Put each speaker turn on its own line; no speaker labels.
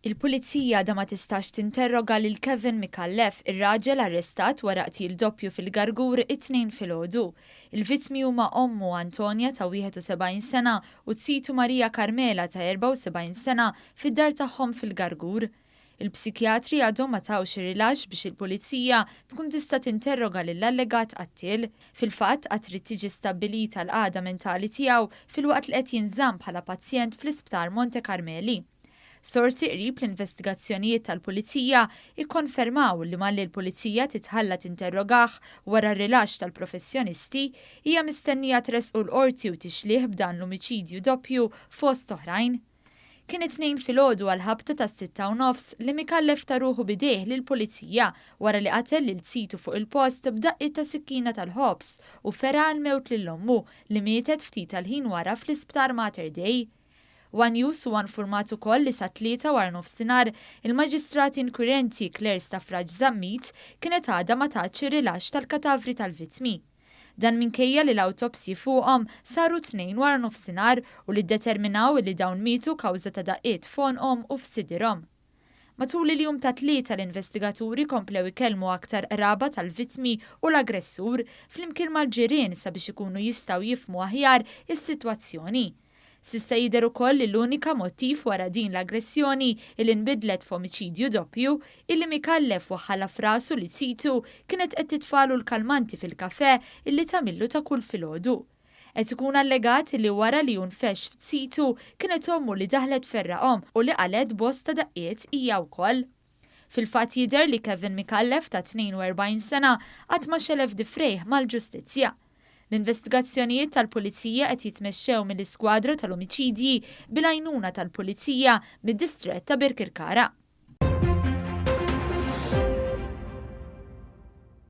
Il-pulizija da ma tistax tinterroga lil Kevin Mikallef, ir-raġel arrestat wara qtil doppju fil-Gargur it-tnejn filgħodu. Il-vittmi huma ommu Antonja ta' 71 sena u tsitu Marija Karmela ta' 74 sena fid-dar tagħhom fil-Gargur. Il-psikjatri għadhom ma tawx rilax biex il-pulizija tkun tista' tinterroga lill-allegat qattil. Fil-fatt qatt trid tiġi stabbilita l-qagħda mentali tiegħu filwaqt li qed jinżamm bħala pazjent fl-Isptar Monte Carmeli. Sorsi qrib l-investigazzjonijiet tal-pulizija ikkonfermaw li malli l-pulizija titħalla tinterrogah wara r-rilax tal-professjonisti hija mistennija tresqu l-qorti u tixlih b'dan l-omiċidju doppju fost oħrajn. Kien it-tnejn filgħodu għal-ħabta tas-6:09 li Mikallef ta' ruħu bidejh lill-pulizija wara li qatel lil tsitu fuq il-post b'daqqiet ta' sikkina tal-ħobs u fera l-mewt lil ommu li mietet ftit tal-ħin wara fl-Isptar Mater Dei. One News huwa infurmat ukoll li sa 3 wara nofsinhar il-maġistrat inkwirenti Claire Staffraġ Zammit kienet għadha ma tatx rilax tal-katavri tal-vittmi. Dan minkejja li l-awtopsji fuqhom saru 2 wara nofsinhar u li ddeterminaw li dawn mietu kawża ta' daqqiet f'onqhom u f'sidierhom. Matul il-jum ta' 3 l-investigaturi komplew ikellmu aktar qraba tal-vittmi u l-aggressur flimkien mal-ġirien sabiex ikunu jistgħu jifhmu aħjar is-sitwazzjoni. Sissa jidher ukoll li l-unika mottiv wara din l-aggressjoni li nbidlet f'omiċidju doppju illi Mikallef waħħala f'rasu li tsitu kienet qed titfalu l-kalmanti fil-kafè illi tagħmillu ta' kull filgħodu. Qed ikun allegat li wara li junfex f'tsitu kienet ommu li daħlet ferraqhom u li qalet bosta daqqiet hija wkoll. Fil-fatt jidher li Kevin Mikallef ta' 42 sena qatt ma xelef difrejh mal-ġustizzja. L-investigazzjonijiet tal-pulizija qed jitmexxew mill-iskwadra tal-omiċidji bil-għajnuna tal-pulizija mid-distrett ta' Birkirkara.